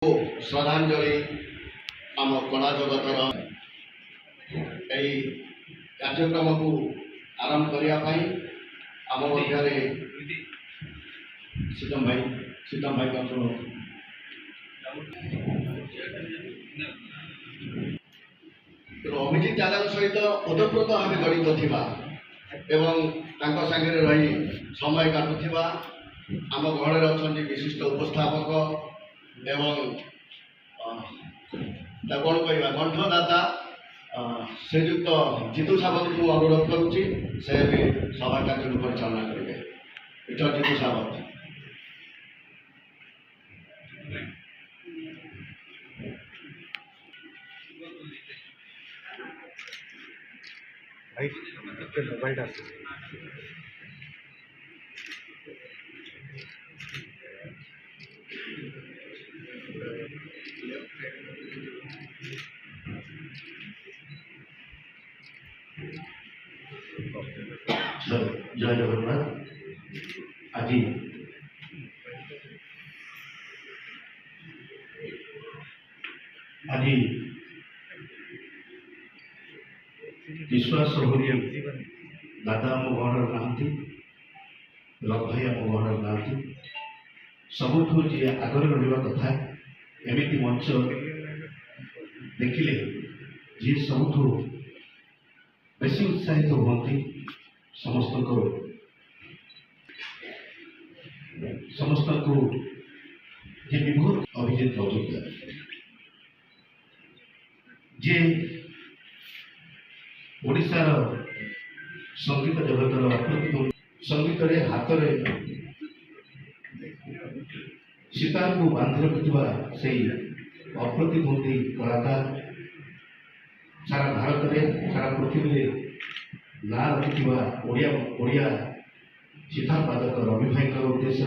श्रद्धांजलि आम कला जगतर यही कार्यक्रम को आरंभ करने आम मध्य सीतम भाई अभिजित यादव सहित ओतप्रोत भाव जड़ित थिबा एवं सागे रही समय काटुवा आम गहल अच्छा विशिष्ट उपस्थापक एवं कौन कह कंठदाता श्रीजुक्त जितु सावंत को अनुरोध करुच्ची से भी सभा कार्य परिचालना करेंगे। जितु सावंत जय जगन्नाथ। आज विश्वास हो दादा आम गहर नहांती लक भाई आम गहर नहांती सबुठू जी आगे रहा कथा एमती मंच देखिले जी सबुठू बेसी उत्साहित होती समस्त को जे विभोर अभिजित मजुमदार जे ओडिशार संगीत जगतर संगीत हाथ में सितार को बांधि रखुवा से अप्रतिद्वंदी कलाकार सारा भारत में सारा पृथ्वी में ना रखिथिबा ओडिया सितार बादक रवि भाई उद्देश्य